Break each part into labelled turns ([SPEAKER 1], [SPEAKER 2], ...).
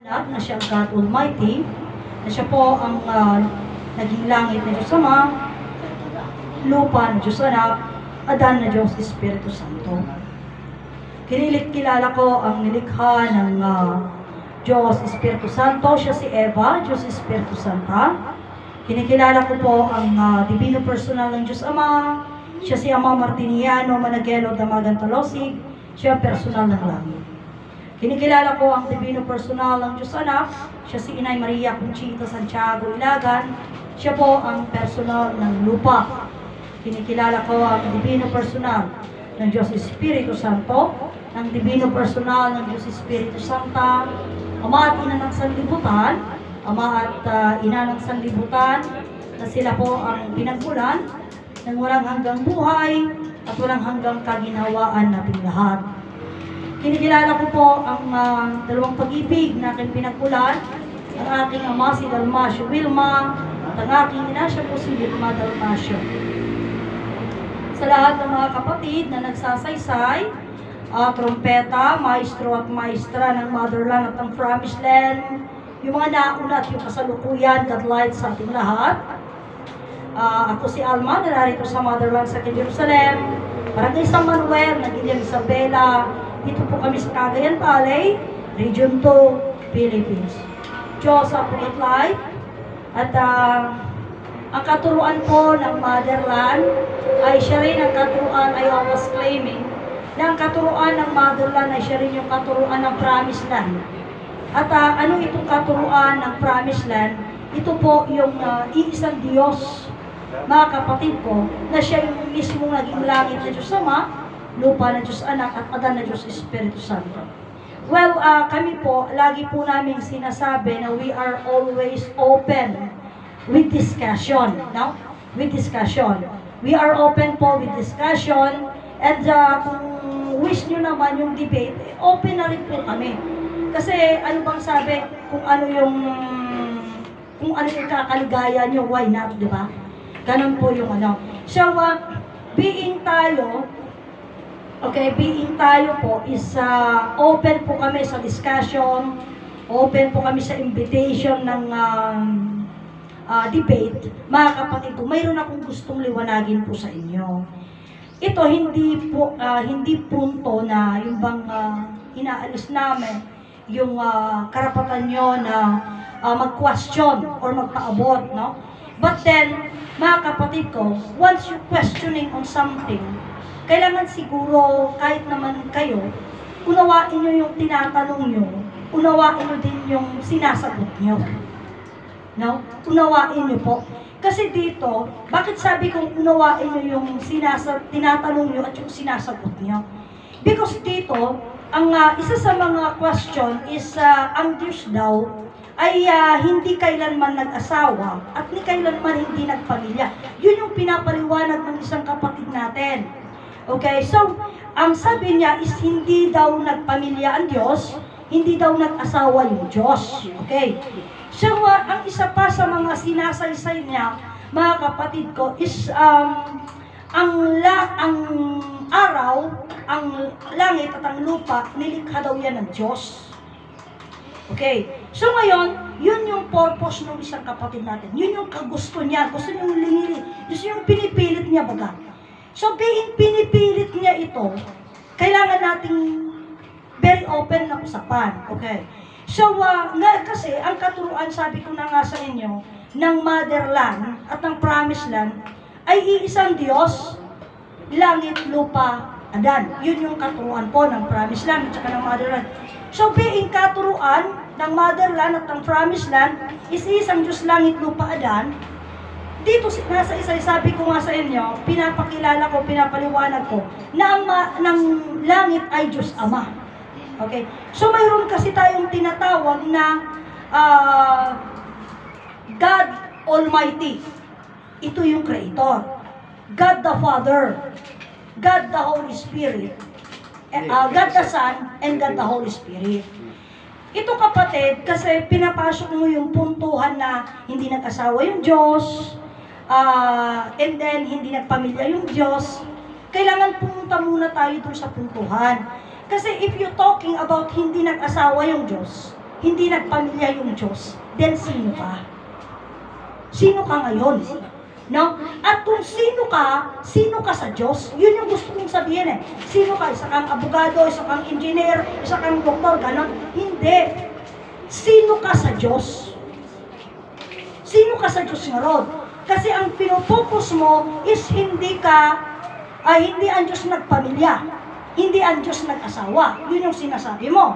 [SPEAKER 1] Na siya ang God Almighty, na siya po ang naging langit na Diyos Ama, lupa na Diyos Anak, Adan na Diyos Espiritu Santo. Kilala ko ang nilikha ng Diyos Espiritu Santo, siya si Eva, Diyos Espiritu Santa. Kinikilala ko po ang Divino Personal ng Diyos Ama, siya si Ama Martiniano Managelo Damagan Talosig, siya personal ng langit. Kinikilala ko ang Divino Personal ng Diyos Anak, siya si Inay Maria Conchita Santiago Ilagan, siya po ang personal ng lupa. Kinikilala ko ang Divino Personal ng Diyos Espiritu Santo, ng Divino Personal ng Diyos Espiritu Santa, Ama at Ina ng Sanlibutan, Ama at Ina ng Sanlibutan, na sila po ang pinagmulan ng walang hanggang buhay at walang hanggang kaginhawaan natin lahat. Kinikilala ko po ang dalawang pag-ibig na aking pinagmulan, ang aking ama si Dalmasio Wilma, at ang aking ina siya po si Wilma Dalmasio. Sa lahat ng mga kapatid na nagsasaysay, trompeta, maestro at maestra ng Motherland at ng Promised Land, yung mga nauna at yung kasalukuyan, God light sa ating lahat. Ako si Alma, narito sa Motherland sa Jerusalem, Barangay San Manuel, Nagilyang Isabela. Dito po kami sa Cagayan Valley, Region 2, Philippines. Diyos sa Pulit Life. At ang katuruan po ng Motherland ay siya rin ang katuruan, ay I was claiming na ang katuruan ng Motherland ay siya rin yung katuruan ng Promised Land. At ano itong katuruan ng Promised Land? Ito po yung iisang Diyos, mga kapatid ko, na siya yung mismong naging langit na Diyos Ama, lupa na Diyos Anak, at Adan na Diyos Espiritu Santo. Well, kami po, lagi po namin sinasabi na we are always open with discussion. No? With discussion. We are open po with discussion, and kung wish nyo naman yung debate, open na rin po kami. Kasi ano bang sabi, kung ano yung kakaligaya nyo, why not, di ba? Ganun po yung ano. So, being tayo po is open po kami sa discussion, open po kami sa invitation ng debate. Mga kapatid ko, mayroon akong gustong liwanagin po sa inyo. Ito hindi punto na yung bang inaalis namin yung karapatan nyo na mag-question or magpaabot, no? But then, mga kapatid ko, once you're questioning on something, kailangan siguro, kahit naman kayo, unawain nyo yung tinatanong nyo, unawain nyo din yung sinasagot nyo. No? Unawain nyo po. Kasi dito, bakit sabi kong unawain nyo yung tinatanong nyo at yung sinasagot nyo? Because dito, ang isa sa mga question is, ang Diyos daw ay hindi kailanman nag-asawa at ni kailanman hindi nagpamilya. Yun yung pinapaliwanag ng isang kapatid natin. Okay, so, ang sabi niya is hindi daw nagpamilya ang Diyos, hindi daw nag-asawa yung Diyos. Okay, so ang isa pa sa mga sinasaysay niya, mga kapatid ko, is ang araw, ang langit at ang lupa, nilikha daw yan ng Diyos. Okay, so ngayon, yun yung purpose ng isang kapatid natin. Yun yung kagusto niya, gusto niyong linili, gusto yung pinipilit niya baga. So, being pinipilit niya ito, kailangan nating very open na usapan. Okay. So, kasi ang katuruan, sabi ko na nga sa inyo, ng Motherland at ng Promised Land, ay iisang Diyos, langit, lupa, Adan. Yun yung katuruan po ng Promised Land at saka ng Motherland. So, being katuruan ng Motherland at ng Promised Land, is isang Diyos, langit, lupa, Adan. Dito, nasa isa, sabi ko nga sa inyo, pinapakilala ko, pinapaliwanag ko, na ang langit ay Diyos Ama. Okay? So, mayroon kasi tayong tinatawag na God Almighty. Ito yung Creator. God the Father. God the Holy Spirit. God the Son, and God the Holy Spirit. Ito kapatid, kasi pinapasok mo yung puntuhan na hindi nag-asawa yung Diyos, and then hindi nagpamilya yung Diyos, kailangan pumunta muna tayo dun sa puntuhan. Kasi if you're talking about hindi nag-asawa yung Diyos, hindi nagpamilya yung Diyos, then sino ka? Sino ka ngayon? No? At kung sino ka sa Diyos, yun yung gusto kong sabihin eh. Sino ka? Isa kang abogado, isa kang engineer, isa kang doktor, ganon? Hindi. Sino ka sa Diyos? Sino ka sa Diyos nga ron? Kasi ang pinopokus mo is hindi ang Diyos nagpamilya. Hindi ang Diyos nag-asawa. Yun yung sinasabi mo.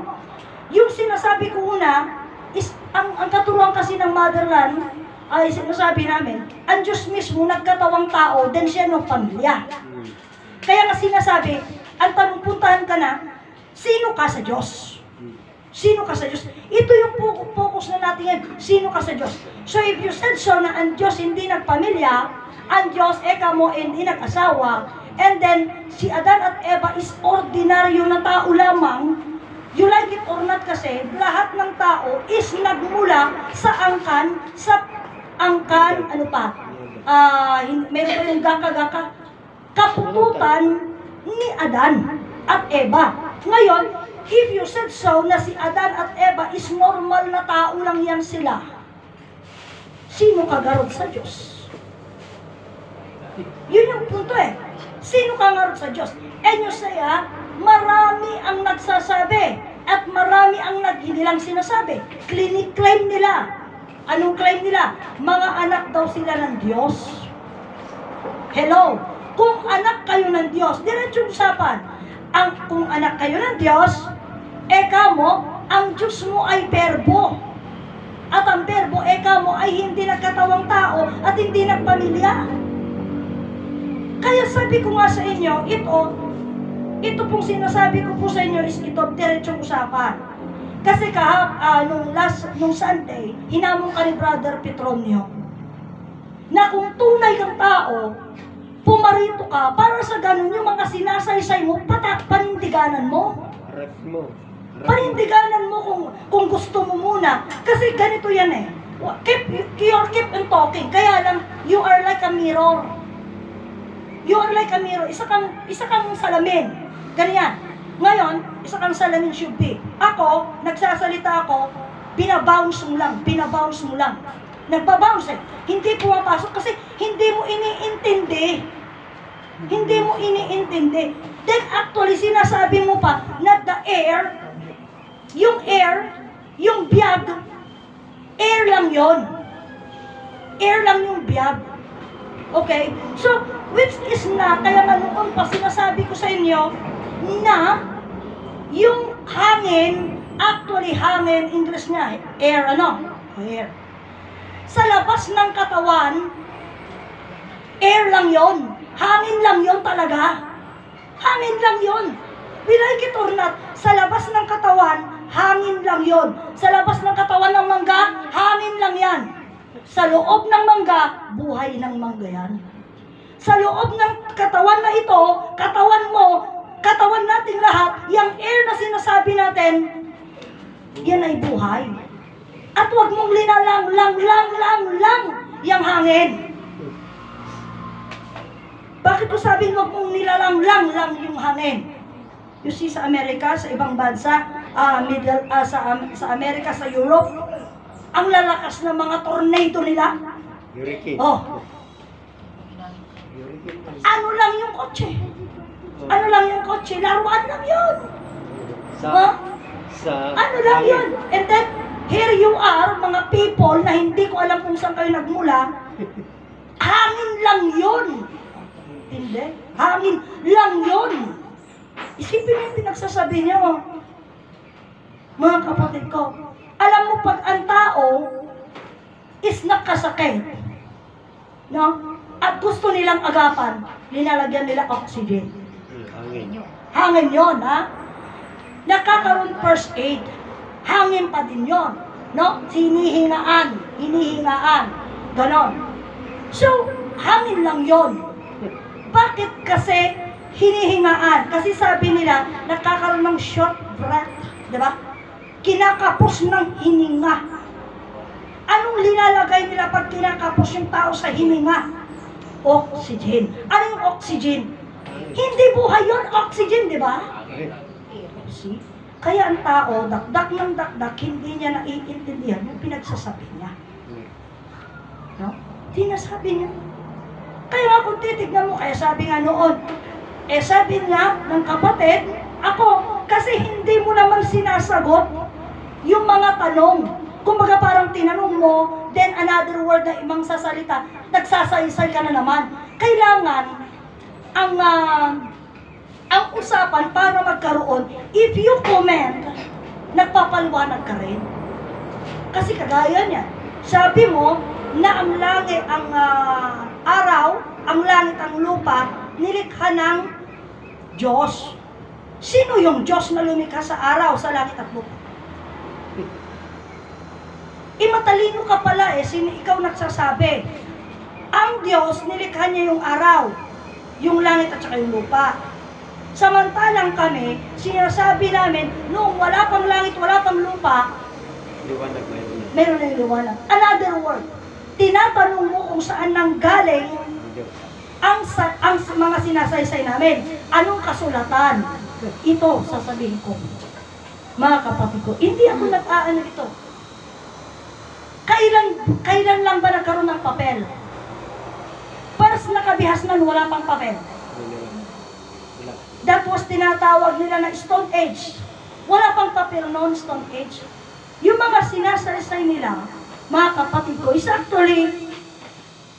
[SPEAKER 1] Yung sinasabi ko una is, ang katuruan kasi ng motherland, ay sinasabi namin, ang Diyos mismo nagkatawang tao, then siya ng pamilya. Kaya nga sinasabi, ang tanong puntahan ka na, sino ka sa Diyos? Sino ka sa Diyos? Ito yung focus na natin ngayon, sino ka sa Diyos? So if you said so na ang Diyos hindi nagpamilya, ang Diyos mo hindi nag-asawa, and then si Adan at Eva is ordinaryo na tao lamang, you like it or not kasi, lahat ng tao is nagmula sa angkan, meron pa yung gaka-gaka, kapututan ni Adan at Eva. Ngayon, if you said so na si Adan at Eva is normal na tao lang yan sila, sino ka garod sa Diyos? Yun yung punto eh. Sino ka garod sa Diyos? And you say, marami ang nagsasabi at marami ang hindi lang sinasabi. Claim nila. Anong claim nila? Mga anak daw sila ng Diyos. Hello? Kung anak kayo ng Diyos, diretsong usapan. Kung anak kayo ng Diyos, ang Diyos mo ay berbo. At ang berbo, mo ay hindi nagkatawang tao at hindi nagpamilya. Kaya sabi ko nga sa inyo, ito pong sinasabi ko po sa inyo is ito, diretsong usapan. Kasi nung Sunday, hinamon ka ni Brother Petronio na kung tunay kang tao, pumarito ka, para sa ganun yung mga sinasaysay mo, panindiganan mo. Panindiganan mo kung gusto mo muna. Kasi ganito yan eh. Keep on talking. Kaya lang, you are like a mirror. You are like a mirror. Isa kang salamin. Ganyan. Ngayon, isa kang salamin should be. Ako, nagsasalita ako, binabounce mo lang. Nagbabounce eh. Hindi pumapasok kasi hindi mo iniintindi. Then actually, sinasabi mo pa na the air, yung biyag, air lang yon. Air lang yung biyag. Okay? So, which is kaya nga noon pa sinasabi ko sa inyo, na yung hangin, actually hangin, English niya, air, air. Sa labas ng katawan, air lang yon. Hangin lang yon talaga. Hangin lang yon. We like it or not, sa labas ng katawan, hangin lang yon. Sa labas ng katawan ng mangga, hangin lang yan. Sa loob ng mangga, buhay ng mangga yan. Sa loob ng katawan na ito, katawan mo, katawan nating lahat, yung air na sinasabi natin, yan ay buhay. At huwag mong linalang yung hangin. Bakit ko sabihin huwag mong nilalang yung hangin? You see, sa Amerika, sa ibang bansa, sa Amerika, sa Europe, ang lalakas ng mga tornado nila.
[SPEAKER 2] Hurricane.
[SPEAKER 1] Ano lang yung kotse? Laruan lang yun. Ano lang yun? And then, here you are, mga people na hindi ko alam kung saan kayo nagmula, hangin lang yun. Hindi. Hangin lang yun. Isipin mo yung pinagsasabi niyo. Mga kapatid ko, alam mo pag ang tao is nakasakit, no? At gusto nilang agapan, linalagyan nila oxygen. Hangin yun, ha? Nakakaroon first aid. Hangin pa din yun. No? Hinihingaan. Ganon. So, hangin lang yun. Bakit kasi hinihingaan? Kasi sabi nila, nakakaroon ng short breath. Diba? Kinakapos ng hininga. Anong linalagay nila pag kinakapos yung tao sa hininga? Oxygen. Ano yung oxygen? Hindi buhay yun, oxygen, di ba? See? Kaya ang tao, dakdak ng dakdak, hindi niya naiintindihan yung pinagsasabi niya. No? Tinasabi niya. Kaya nga kung titignan mo, kaya sabi nga noon, sabi nga ng kapatid, ako, kasi hindi mo naman sinasagot yung mga tanong. Kumbaga parang tinanong mo, then another word na ibang sasalita, nagsasaysay ka na naman. Kailangan, ang usapan para magkaroon, if you comment, nagpapaliwanag ka rin. Kasi kagaya niya, sabi mo na ang langit, ang araw, ang langit, ang lupa, nilikha ng Diyos. Sino yung Diyos na lumikha sa araw, sa langit at lupa? Matalino ka pala sino ikaw nagsasabi? Ang Diyos, nilikha niya yung araw, yung langit at saka yung lupa. Samantalang kami, sinasabi namin, noong wala pang langit, wala pang lupa, meron na yung liwanag. Another word, tinatanong mo kung saan nanggaling ang mga sinasaysay namin. Anong kasulatan? Ito, sasabihin ko. Mga kapatid ko, hindi ako nag-aano ito. Kailan lang ba nagkaroon ng papel? Pars nakabihas na wala pang papel. That was tinatawag nila na Stone Age. Wala pang papel noon, Stone Age. Yung mga sinasaysay nila, mga kapatid ko, is actually,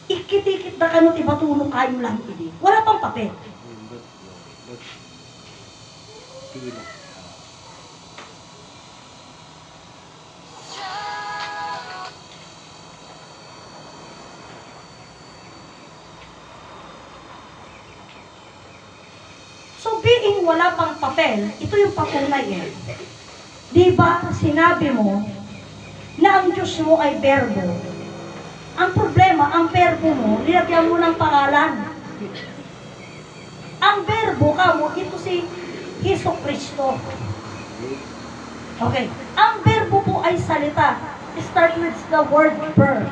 [SPEAKER 1] ikitikit na kanot ibatulong kayo lang ini. Wala pang papel. So being wala pang papel, ito yung patunay Di ba sinabi mo na ang Diyos mo ay berbo? Ang problema, ang verbo mo, nilagyan mo ng pangalan. Ang verbo ka mo, ito si Hesus Kristo. Okay. Ang verbo po ay salita. Start with the word verb.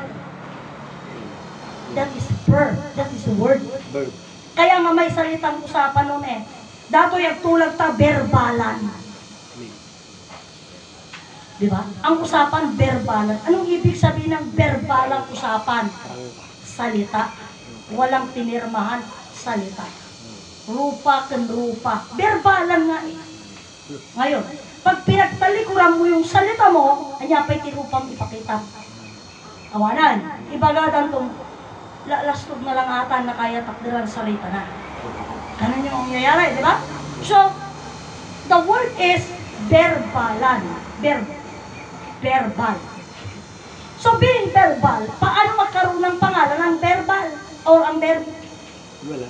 [SPEAKER 1] That is verb. That is word. Kaya nga may salitang usapan nun Dato yung tulag ta verbalan. Diba? Ang usapan, verbalan. Anong ibig sabihin ng verbalang usapan? Salita. Walang pinirmahan. Salita. Rupa kan rupa. Verbalan nga Ngayon, pag pinagtalikuran mo yung salita mo, anya pa'y tinupang ipakita. Awanan. Ibagadan tong lastog na lang ata na kaya takdiran salita na. Ganun yung nangyayari, di ba? So, the word is verbalan. Verbal. So, being verbal, paano magkaroon ng pangalan ng verbal? Or ang verb? Wala.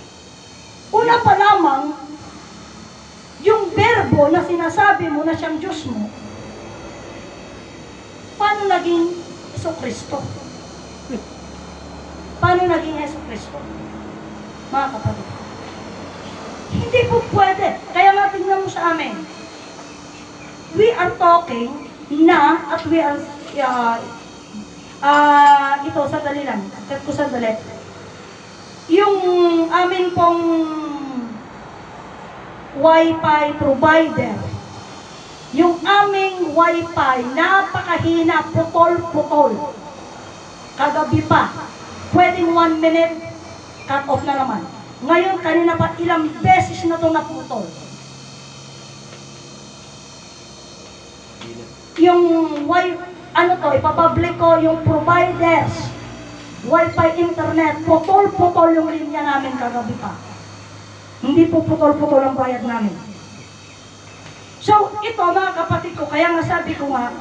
[SPEAKER 1] Una pa lamang, yung verbo na sinasabi mo na siyang Diyos mo, paano naging Jesucristo? Paano naging Jesucristo? Mga kapatid. Hindi po pwede. Kaya nga tingnan mo sa amin. We are talking na at we are ito, sandali lang. Kat ko sandali. Yung amin pong Wi-Fi provider, yung aming Wi-Fi, napakahina, putol-putol. Kagabi pa, pwedeng 1 minute, cut off na naman. Ngayon, kanina pa ilang beses na ito naputol. Yung ipapublic ko, yung providers, Wi-Fi internet, putol-putol yung linya namin kagabi pa. Hindi po putol-putol ang bayad namin. So, ito mga kapatid ko, kaya nga sabi ko nga,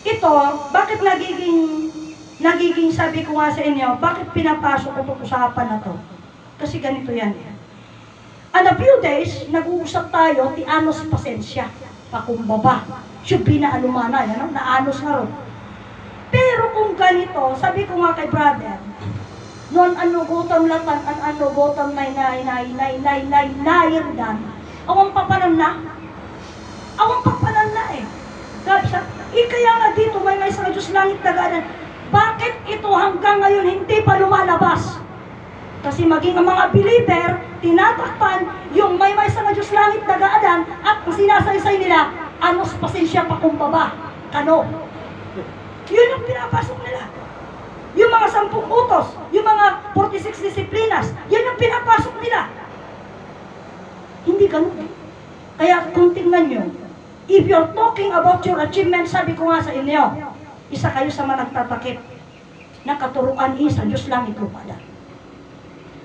[SPEAKER 1] ito, bakit nagiging sabi ko nga sa inyo, bakit pinapasok ko itong usapan na to? Kasi ganito yan. And a few days, nag-uusap tayo, ti anos pasensya, pakumbaba. Syubi na alumana, yan, naanos na ron. Pero kung ganito, sabi ko nga kay brother, noon anugutan latan, anugutan nay, awang papanan na. Awang papanan na Sabi siya, kaya nga dito, may sa Diyos langit daganan. Bakit ito hanggang ngayon hindi pa lumalabas? Kasi maging ang mga believer, tinatakpan yung may sa Diyos langit dagaanan at ang sinasaysay nila, anos pasensya pa kumbaba, kano. Yun yung pinapasok nila. Yung mga 10 utos, yung mga 46 disiplinas, yan yung pinapasok nila. Hindi ganun. Kaya kung tingnan nyo, if you're talking about your achievement, sabi ko nga sa inyo, isa kayo sa mga nagtatakip na katuruan sa Diyos langit lupa.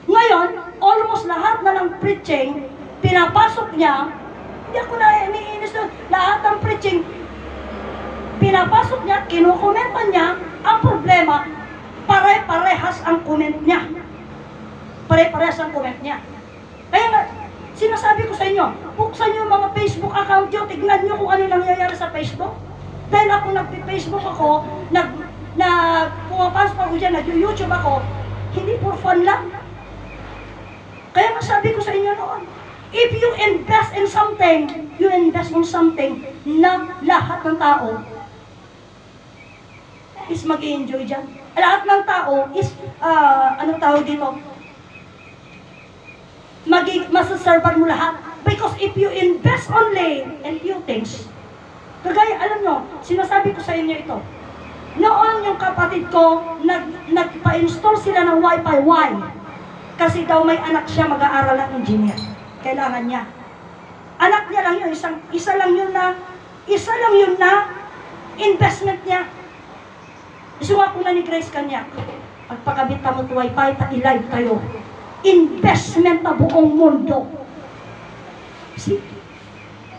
[SPEAKER 1] Ngayon, almost lahat na ng preaching, pinapasok niya, hindi ako na iniinis doon, lahat ng preaching, pinapasok niya, kinukomenta niya, ang problema, pare-parehas ang comment niya. Pare-parehas ang comment niya. Kaya nga, sinasabi ko sa inyo, buksan niyo mga Facebook account niyo, tignan niyo kung ano nangyayari sa Facebook. Dahil ako nag-Facebook ako, pumapasok ako dyan, nag-YouTube ako, hindi for fun lang. Kaya nga sabi ko sa inyo noon, if you invest in something, you invest in something na lahat ng tao is mag-i-enjoy dyan. Lahat ng tao is, anong tawag dito? Masaservan mo lahat. Because if you invest only in few things, kagaya, alam nyo, sinasabi ko sa inyo ito, noon yung kapatid ko, nagpa-install sila ng Wi-Fi. Why? Kasi daw may anak siya mag-aaral ng engineer. Kailangan niya. Anak niya lang yun, isa lang yun na investment niya. Isuwa ko na ni Grace kanya, pagpakabit mo ito Wi-Fi, ta-live tayo. Investment na buong mundo. See?